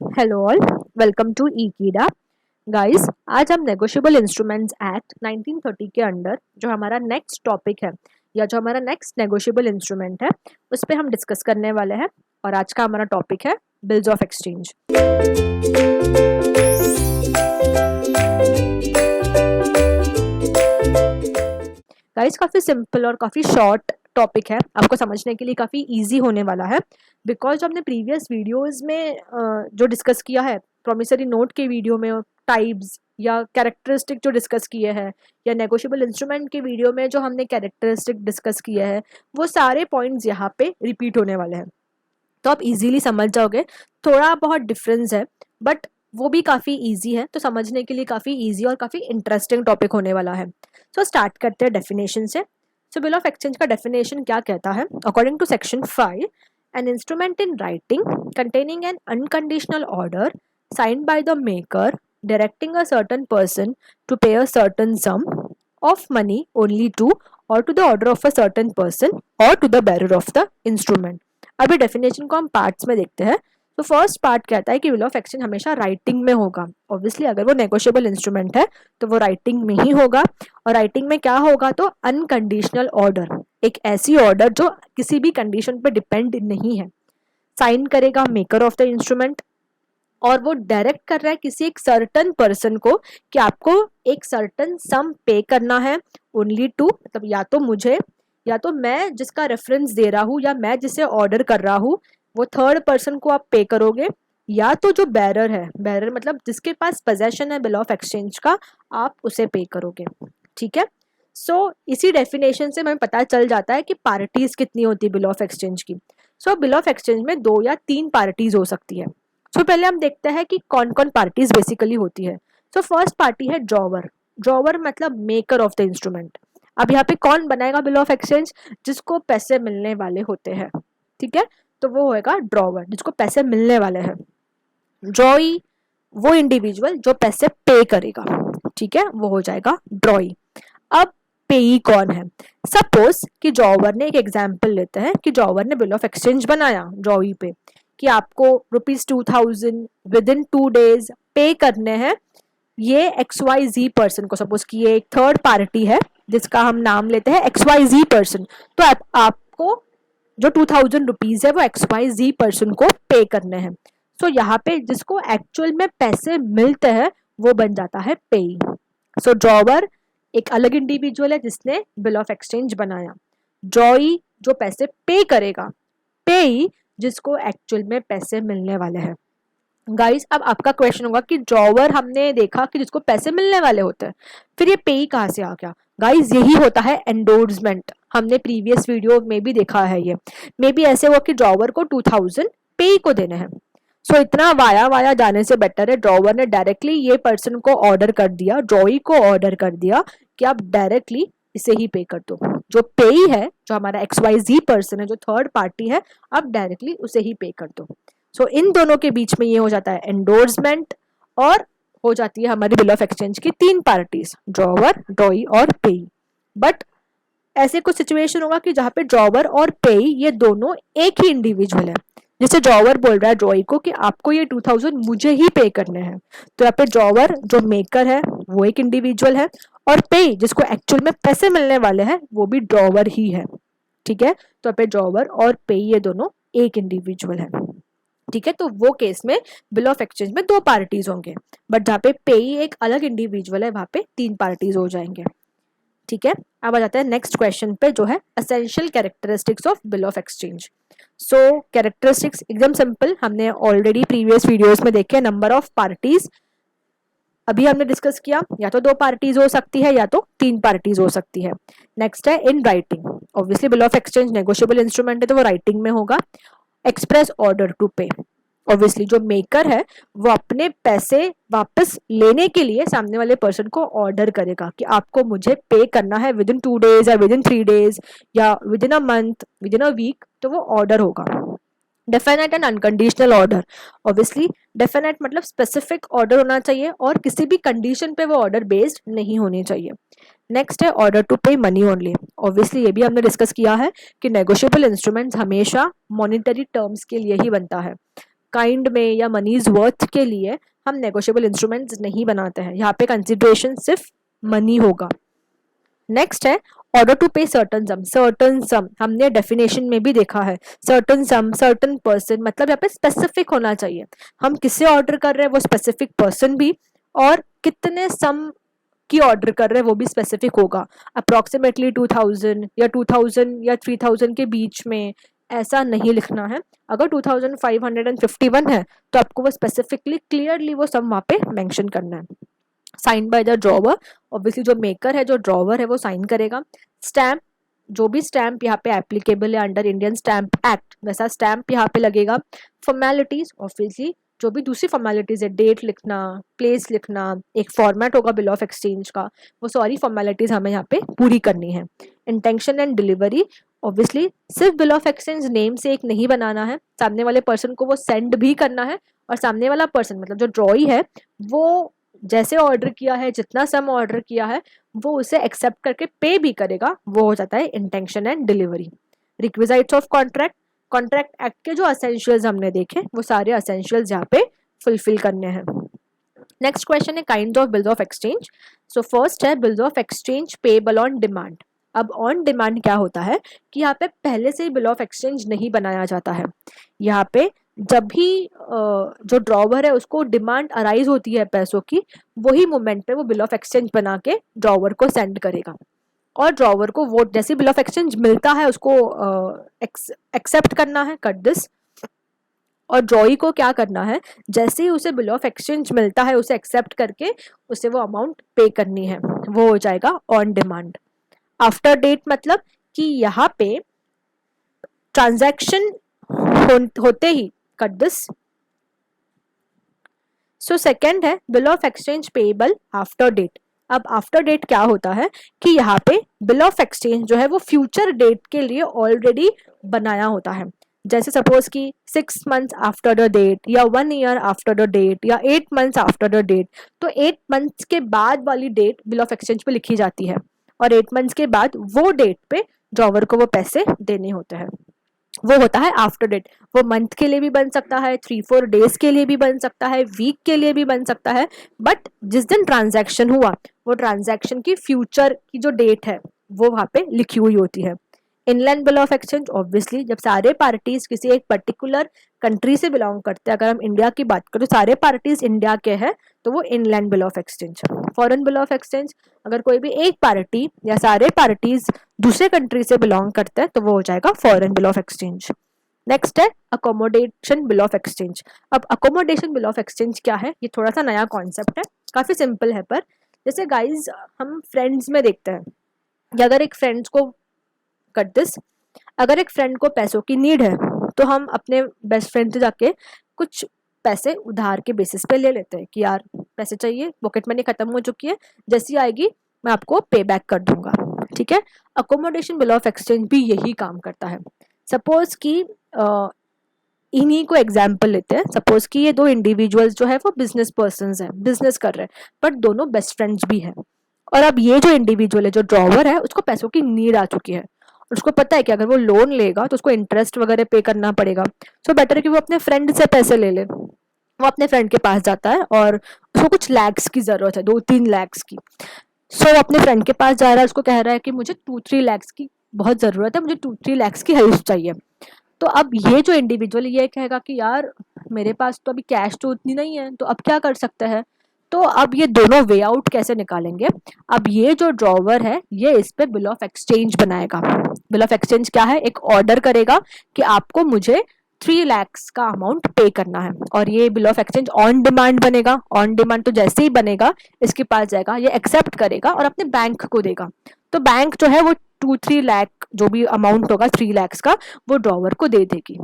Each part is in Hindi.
हेलो ऑल, वेलकम टू ईकीडा। गाइस, आज हम नेगोशिएबल इंस्ट्रूमेंट्स एक्ट 1930 के अंडर जो हमारा नेक्स्ट टॉपिक है या जो हमारा नेक्स्ट नेगोशिएबल इंस्ट्रूमेंट है उस पर हम डिस्कस करने वाले हैं। और आज का हमारा टॉपिक है बिल्स ऑफ एक्सचेंज। गाइस, काफ़ी सिंपल और काफ़ी शॉर्ट टॉपिक है, आपको समझने के लिए काफ़ी इजी होने वाला है। बिकॉज जो हमने प्रीवियस वीडियोस में जो डिस्कस किया है, प्रोमिसरी नोट के वीडियो में टाइप्स या कैरेक्टरिस्टिक जो डिस्कस किए हैं, या नेगोशिएबल इंस्ट्रूमेंट के वीडियो में जो हमने कैरेक्टरिस्टिक डिस्कस किए हैं, वो सारे पॉइंट्स यहाँ पे रिपीट होने वाले हैं। तो आप इजीली समझ जाओगे। थोड़ा बहुत डिफरेंस है बट वो भी काफ़ी इजी है, तो समझने के लिए काफ़ी इजी और काफ़ी इंटरेस्टिंग टॉपिक होने वाला है। सो स्टार्ट करते हैं डेफिनेशन से। सो बिल ऑफ एक्सचेंज का डेफिनेशन क्या कहता है? According to section 5, an instrument in writing containing an unconditional order signed by the maker directing a certain person to pay a certain sum of money only to or to the order of a certain person or to the bearer of the instrument। अभी डेफिनेशन को हम पार्ट्स में देखते हैं। तो फर्स्ट पार्ट कहता है कि बिल ऑफ एक्सचेंज हमेशा राइटिंग में होगा। ऑब्वियसली अगर वो नेगोशिएबल इंस्ट्रूमेंट है तो वो राइटिंग में ही होगा। और राइटिंग में क्या होगा? तो अनकंडीशनल ऑर्डर, एक ऐसी ऑर्डर जो किसी भी कंडीशन पर डिपेंड नहीं है। साइन करेगा मेकर ऑफ द इंस्ट्रूमेंट और वो डायरेक्ट कर रहा है किसी एक सर्टन पर्सन को कि आपको एक सर्टन सम पे करना है ओनली टू, मतलब या तो मुझे या तो मैं जिसका रेफरेंस दे रहा हूँ या मैं जिसे ऑर्डर कर रहा हूँ वो थर्ड पर्सन को आप पे करोगे, या तो जो बैरर है, बैरर मतलब जिसके पास पोजेशन है बिल ऑफ एक्सचेंज का, आप उसे पे करोगे। ठीक है। सो इसी डेफिनेशन से हमें पता चल जाता है कि पार्टीज कितनी होती है बिल ऑफ एक्सचेंज की। सो बिल ऑफ एक्सचेंज में 2 या 3 पार्टीज हो सकती है। सो पहले हम देखते हैं कि कौन कौन पार्टीज बेसिकली होती है। सो फर्स्ट पार्टी है ड्रॉवर। ड्रॉवर मतलब मेकर ऑफ द इंस्ट्रूमेंट। अब यहाँ पे कौन बनाएगा बिल ऑफ एक्सचेंज? जिसको पैसे मिलने वाले होते हैं। ठीक है, तो वो होएगा ड्रॉवर, जिसको पैसे मिलने वाले हैं। ड्रॉई वो इंडिविजुअल जो पैसे पे करेगा। ठीक है, वो हो जाएगा ड्रॉई। अब पेई कौन है? सपोज कि ड्रॉवर ने, एक एग्जाम्पल लेते हैं कि ड्रॉवर ने बिल ऑफ एक्सचेंज बनाया ड्रॉई पे कि आपको ₹2000 विद इन 2 डेज पे करने हैं ये XYZ पर्सन को। सपोज कि ये एक थर्ड पार्टी है जिसका हम नाम लेते हैं XYZ पर्सन। तो आपको जो ₹2000 है वो XYZ पर्सन को पे करने हैं। सो यहाँ पे जिसको एक्चुअल में पैसे मिलते हैं वो बन जाता है पेई। सो ड्रॉवर एक अलग इंडिविजुअल है जिसने बिल ऑफ एक्सचेंज बनाया। ड्रॉई जो पैसे पे करेगा। पेई जिसको एक्चुअल में पैसे मिलने वाले हैं। गाइस, अब आपका क्वेश्चन होगा कि ड्रॉवर हमने देखा कि जिसको पैसे मिलने वाले होते हैं, फिर ये पेई कहाँ से आ गया? गाइस, यही होता है एंडोर्समेंट। हमने प्रीवियस वीडियो में भी देखा है। ये मे बी ऐसे हुआ कि ड्रॉवर को 2000 पेई को देने हैं। सो इतना वाया वाया जाने से बेटर है ड्रॉवर ने डायरेक्टली ये पर्सन को ऑर्डर कर दिया, ड्रॉई को ऑर्डर कर दिया कि आप डायरेक्टली इसे ही पे कर दो। जो पेई है, जो हमारा XYZ पर्सन है, जो थर्ड पार्टी है, आप डायरेक्टली उसे ही पे कर दो। सो इन दोनों के बीच में ये हो जाता है एंडोर्समेंट और हो जाती है हमारी बिल ऑफ एक्सचेंज की 3 पार्टीज, ड्रॉवर, ड्रॉई और पेई। बट ऐसे कुछ सिचुएशन होगा कि जहाँ पे ड्रॉवर और पेई ये दोनों एक ही इंडिविजुअल है। जैसे ड्रॉवर बोल रहा है ड्रॉई को कि आपको ये 2000 मुझे ही पे करने हैं, तो यहाँ पे ड्रॉवर जो मेकर है वो एक इंडिविजुअल है और पेई जिसको एक्चुअल में पैसे मिलने वाले हैं वो भी ड्रॉवर ही है। ठीक है, तो यहाँ पे ड्रॉवर और पेई ये दोनों एक इंडिविजुअल है। ठीक है, तो वो केस में बिल ऑफ एक्सचेंज में 2 पार्टीज होंगे, बट जहाँ पे पेई एक अलग इंडिविजुअल है वहां पे 3 पार्टीज हो जाएंगे। ठीक है, अब आ जाते हैं नेक्स्ट क्वेश्चन पे जो है essential characteristics of bill of exchange. So characteristics एकदम सिंपल, हमने ऑलरेडी प्रीवियस वीडियोस में देखे। नंबर ऑफ पार्टीज अभी हमने डिस्कस किया, या तो 2 पार्टीज हो सकती है या तो 3 पार्टीज हो सकती है। नेक्स्ट है in writing. Obviously bill of exchange negotiable instrument है तो वो राइटिंग में होगा। एक्सप्रेस ऑर्डर टू पे, ऑब्वियसली जो मेकर है वो अपने पैसे वापस लेने के लिए सामने वाले पर्सन को ऑर्डर करेगा कि आपको मुझे पे करना है विद इन 2 डेज या विद इन 3 डेज या within a month, within a week, तो वो ऑर्डर होगा। Definite and unconditional order, obviously definite मतलब स्पेसिफिक ऑर्डर होना चाहिए और किसी भी कंडीशन पे वो ऑर्डर बेस्ड नहीं होनी चाहिए। नेक्स्ट है order to pay money only. Obviously ये भी हमने डिस्कस किया है कि नेगोशिएबल इंस्ट्रूमेंट्स हमेशा मॉनिटरी टर्म्स के लिए ही बनता है। काइंड में या मनीज वर्थ के लिए हम नेगोशिएबल इंस्ट्रूमेंट्स नहीं बनाते हैं। यहाँ पे कंसिडरेशन सिर्फ मनी होगा। नेक्स्ट है ऑर्डर टू पे सर्टन सम हमने डेफिनेशन में भी देखा है। सर्टन सम, सर्टन पर्सन, मतलब यहाँ पे स्पेसिफिक होना चाहिए। हम किससे ऑर्डर कर रहे हैं वो स्पेसिफिक पर्सन भी, और कितने सम की ऑर्डर कर रहे हैं वो भी स्पेसिफिक होगा। अप्रॉक्सीमेटली 2000 या 2000 या 3000 के बीच में, ऐसा नहीं लिखना है। अगर 2551 है तो आपको वो स्पेसिफिकली क्लियरली वो सम वहाँ पे मेंशन करना है। Sign by the drawer, obviously जो मेकर है, जो ड्रॉवर है, वो साइन करेगा। स्टैम्प, जो भी स्टैम्प यहाँ पे एप्लीकेबल है अंडर इंडियन स्टैम्प एक्ट, वैसा स्टैम्प यहाँ पे लगेगा। फॉर्मेलिटीज, ऑब्वियसली जो भी दूसरी फॉर्मेलिटीज है, डेट लिखना, प्लेस लिखना, एक फॉर्मेट होगा बिल ऑफ एक्सचेंज का, वो सारी फॉर्मेलिटीज हमें यहाँ पे पूरी करनी है। इंटेंशन एंड डिलीवरी, ऑब्वियसली सिर्फ बिल ऑफ एक्सचेंज नेम से एक नहीं बनाना है, सामने वाले पर्सन को वो सेंड भी करना है, और सामने वाला पर्सन मतलब जो ड्रॉई है वो जैसे ऑर्डर किया है, जितना सम ऑर्डर किया है, वो उसे एक्सेप्ट करके पे भी करेगा, वो हो जाता है intention and delivery. Requisites of contract, contract act के जो असेंशियल्स हमने देखे वो सारे असेंशियल्स यहाँ पे फुलफिल करने हैं। नेक्स्ट क्वेश्चन है kind of bills of exchange. So first है bills of exchange payable on demand. अब ऑन डिमांड क्या होता है कि यहाँ पे पहले से ही बिल ऑफ एक्सचेंज नहीं बनाया जाता है। यहाँ पे जब भी जो ड्रॉवर है उसको डिमांड अराइज होती है पैसों की, वही मोमेंट पे वो बिल ऑफ एक्सचेंज बना के ड्रॉवर को सेंड करेगा, और ड्रॉवर को वो जैसे बिल ऑफ एक्सचेंज मिलता है उसको एक्सेप्ट करना है, कट दिस। और ड्रॉई को क्या करना है, जैसे ही उसे बिल ऑफ एक्सचेंज मिलता है उसे एक्सेप्ट करके उसे वो अमाउंट पे करनी है, वो हो जाएगा ऑन डिमांड। आफ्टर डेट मतलब कि यहाँ पे ट्रांजैक्शन होते ही, कट दिस। सो सेकेंड है bill of exchange payable after date. अब आफ्टर डेट क्या होता है कि यहाँ पे बिल ऑफ एक्सचेंज जो है वो फ्यूचर डेट के लिए ऑलरेडी बनाया होता है। जैसे सपोज कि 6 months आफ्टर द डेट, या 1 year आफ्टर द डेट, या 8 months आफ्टर द डेट, तो 8 months के बाद वाली डेट बिल ऑफ एक्सचेंज पे लिखी जाती है, और 8 months के बाद वो डेट पे ड्रॉवर को वो पैसे देने होते हैं, वो होता है आफ्टर डेट। वो मंथ के लिए भी बन सकता है, 3-4 days के लिए भी बन सकता है, वीक के लिए भी बन सकता है, बट जिस दिन ट्रांजैक्शन हुआ वो ट्रांजैक्शन की फ्यूचर की जो डेट है वो वहाँ पे लिखी हुई होती है। Inland bill of exchange, obviously जब सारे पार्टीज किसी एक पर्टिकुलर कंट्री से बिलोंग करते हैं, अगर हम इंडिया की बात करें तो सारे पार्टीज इंडिया के हैं, तो वो inland bill of exchange. Foreign bill of exchange, अगर कोई भी एक पार्टी या सारे पार्टीज दूसरे कंट्री से बिलोंग करते हैं तो वो हो जाएगा foreign bill of exchange. Next है अकोमोडेशन बिल ऑफ एक्सचेंज। अब अकोमोडेशन बिल ऑफ एक्सचेंज क्या है, ये थोड़ा सा नया कॉन्सेप्ट है, काफी सिंपल है, पर जैसे गाइज हम फ्रेंड्स में देखते हैं कि अगर एक फ्रेंड्स को, कट दिस, अगर एक फ्रेंड को पैसों की नीड है तो हम अपने बेस्ट फ्रेंड से जाके कुछ पैसे उधार के बेसिस पे ले लेते हैं कि यार पैसे चाहिए, पॉकेट मनी खत्म हो चुकी है, जैसी आएगी मैं आपको पे बैक कर दूंगा, ठीक है। अकोमोडेशन बिल ऑफ एक्सचेंज भी यही काम करता है। सपोज कि इन्हीं को एग्जाम्पल लेते हैं, सपोज कि ये दो इंडिविजुअल्स जो है वो बिजनेस पर्संस हैं, बिजनेस कर रहे हैं, बट दोनों बेस्ट फ्रेंड्स भी हैं। और अब ये जो इंडिविजुअल है, जो ड्रॉवर है, उसको पैसों की नीड आ चुकी है, उसको पता है कि अगर वो लोन लेगा तो उसको इंटरेस्ट वगैरह पे करना पड़ेगा, सो बेटर है कि वो अपने फ्रेंड से पैसे ले ले। वो अपने फ्रेंड के पास जाता है और उसको कुछ लैक्स की जरूरत है, 2-3 lakhs की। सो वो अपने फ्रेंड के पास जा रहा है, उसको कह रहा है कि मुझे 2-3 lakhs की बहुत ज़रूरत है, मुझे 2-3 lakhs की हेल्प चाहिए। तो अब ये जो इंडिविजुअल ये कहेगा कि यार मेरे पास तो अभी कैश तो उतनी नहीं है, तो अब क्या कर सकते हैं। तो अब ये दोनों वे आउट कैसे निकालेंगे, अब ये जो ड्रॉवर है ये इस पे बिल ऑफ एक्सचेंज बनाएगा। बिल ऑफ एक्सचेंज क्या है, एक ऑर्डर करेगा कि आपको मुझे 3 lakhs का अमाउंट पे करना है, और ये bill of exchange on demand बनेगा। ऑन डिमांड तो जैसे ही बनेगा इसके पास जाएगा, ये एक्सेप्ट करेगा और अपने बैंक को देगा, तो बैंक जो है वो 2-3 lakh जो भी अमाउंट होगा 3 lakhs का वो ड्रॉवर को दे देगी,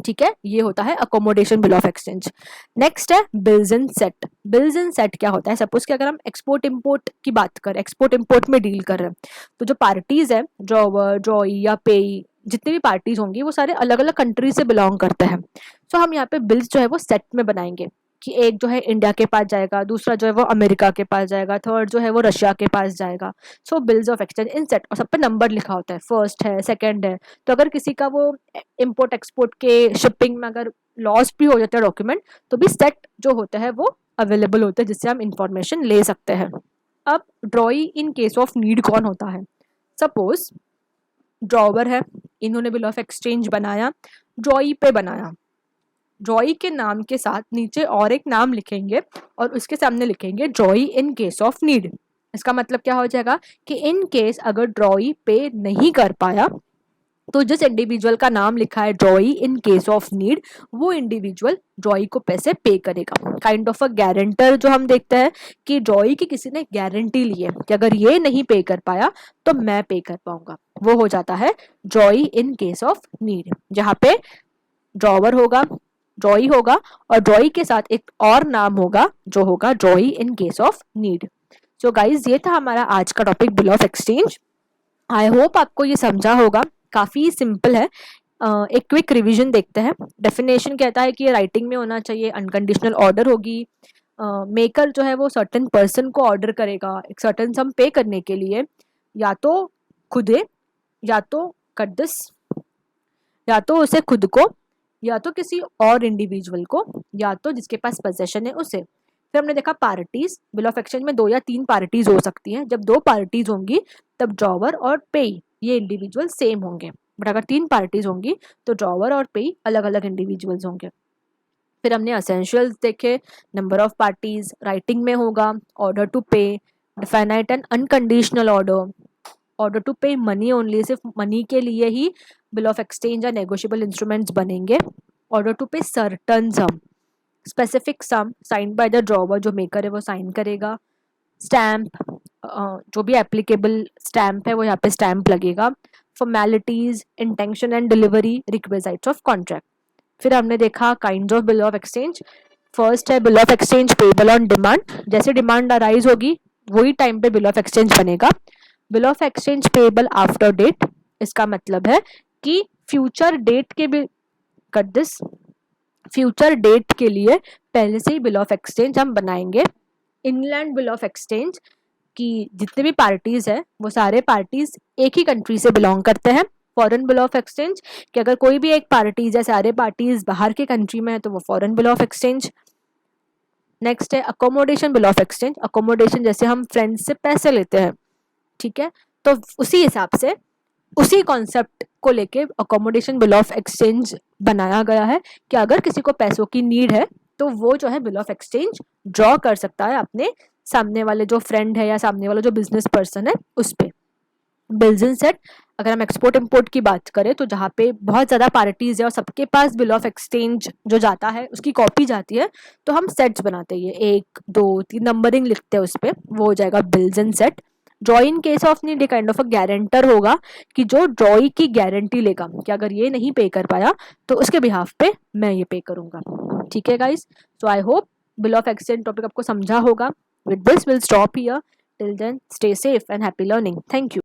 ठीक है। ये होता है accommodation bill of exchange. Next है bills in set. Bills in set क्या होता है, सपोज कि अगर हम एक्सपोर्ट इंपोर्ट की बात करें, एक्सपोर्ट इंपोर्ट में डील कर रहे हैं, तो जो पार्टीज है, ड्रॉवर, ड्रॉई या पेई, जितनी भी पार्टीज होंगी वो सारे अलग अलग कंट्री से बिलोंग करते हैं। सो हम यहाँ पे बिल्स जो है वो सेट में बनाएंगे। कि एक जो है इंडिया के पास जाएगा, दूसरा जो है वो अमेरिका के पास जाएगा, थर्ड जो है वो रशिया के पास जाएगा। So bills of exchange in set, और सब पे नंबर लिखा होता है, फर्स्ट है, सेकंड है। तो अगर किसी का वो इम्पोर्ट एक्सपोर्ट के शिपिंग में अगर लॉस्ट भी हो जाता है डॉक्यूमेंट, तो भी सेट जो होता है वो अवेलेबल होता है, जिससे हम इंफॉर्मेशन ले सकते हैं। अब ड्रॉई इन केस ऑफ नीड कौन होता है? सपोज ड्रॉवर है, इन्होंने बिल ऑफ एक्सचेंज बनाया, ड्रॉई पे बनाया, ड्रॉई के नाम के साथ नीचे और एक नाम लिखेंगे और उसके सामने लिखेंगे ड्रॉई इन केस ऑफ नीड। इसका मतलब क्या हो जाएगा कि इन केस अगर ड्रॉई पे नहीं कर पाया, तो जिस इंडिविजुअल का नाम लिखा है ड्रॉई इन केस ऑफ नीड, वो इंडिविजुअल ड्रॉई को पैसे पे करेगा। काइंड ऑफ अ गारंटर जो हम देखते हैं कि ड्रॉई की किसी ने गारंटी ली है कि अगर ये नहीं पे कर पाया तो मैं पे कर पाऊंगा, वो हो जाता है ड्रॉई इन केस ऑफ नीड, जहाँ पे ड्रॉवर होगा, ड्रॉई होगा और ड्रॉई के साथ एक और नाम होगा जो होगा ड्रॉई in case of need. So guys, ये था हमारा आज का topic bill of exchange. I hope आपको ये समझा होगा, काफ़ी सिंपल है। एक क्विक रिवीजन देखते हैं। डेफिनेशन कहता है कि ये राइटिंग में होना चाहिए, अनकंडीशनल ऑर्डर होगी, मेकर जो है वो सर्टेन पर्सन को ऑर्डर करेगा एक सर्टेन सम पे करने के लिए, या तो खुदे, या तो कट दिस, या तो उसे खुद को, या तो किसी और इंडिविजुअल को, या तो जिसके पास पोजेशन है उसे। फिर हमने देखा पार्टीज, बिल ऑफ एक्सचेंज में 2 या 3 पार्टीज हो सकती हैं। जब 2 पार्टीज होंगी तब ड्रॉवर और पेई ये इंडिविजुअल सेम होंगे, बट अगर 3 पार्टीज होंगी तो ड्रॉवर और पेई अलग अलग इंडिविजुअल्स होंगे। फिर हमने असेंशियल्स देखे, नंबर ऑफ पार्टीज, राइटिंग में होगा, order to pay, definite and unconditional order, order to pay money only, सिर्फ मनी के लिए ही बिल ऑफ एक्सचेंज या नेगोशिएबल इंस्ट्रूमेंट्स बनेंगे, order to pay certain sum, specific sum sign by the drawer, जो मेकर है वो साइन करेगा, स्टैम्प, जो भी एप्लीकेबल स्टैम्प है वो यहाँ पे स्टैम्प लगेगा, formalities, intention and delivery, requisites of contract. फिर हमने देखा kinds of bill of exchange. First है bill of exchange payable on demand, जैसे डिमांड अराइज होगी वही टाइम पे बिल ऑफ एक्सचेंज बनेगा। Bill of exchange payable after date, इसका मतलब है कि फ्यूचर डेट के भी कट दिस, फ्यूचर डेट के लिए पहले से ही बिल ऑफ एक्सचेंज हम बनाएंगे। इनलैंड बिल ऑफ एक्सचेंज कि जितने भी पार्टीज है वो सारे पार्टीज एक ही कंट्री से बिलोंग करते हैं। फॉरेन बिल ऑफ एक्सचेंज कि अगर कोई भी एक पार्टीज है, सारे पार्टीज बाहर के कंट्री में है, तो वो foreign bill of exchange. Next है accommodation bill of exchange. Accommodation जैसे हम फ्रेंड्स से पैसे लेते हैं, ठीक है, तो उसी हिसाब से उसी कॉन्सेप्ट को लेके अकोमोडेशन बिल ऑफ एक्सचेंज बनाया गया है कि अगर किसी को पैसों की नीड है तो वो जो है बिल ऑफ एक्सचेंज ड्रॉ कर सकता है अपने सामने वाले जो फ्रेंड है या सामने वाला जो बिजनेस पर्सन है उस पे। बिल्स इन सेट, अगर हम एक्सपोर्ट इम्पोर्ट की बात करें तो जहाँ पे बहुत ज़्यादा पार्टीज है और सबके पास बिल ऑफ एक्सचेंज जो जाता है उसकी कॉपी जाती है, तो हम सेट्स बनाते हैं, 1 2 3 नंबरिंग लिखते हैं उस पर, वो हो जाएगा bills in set. ड्रॉई in case of need kind of a guarantor होगा कि जो ड्रॉई की गारंटी लेगा कि अगर ये नहीं पे कर पाया तो उसके बिहाफ पे मैं ये पे करूंगा। ठीक है guys, so I hope bill of exchange topic आपको समझा होगा। With this will stop here, till then stay safe and happy learning. Thank you.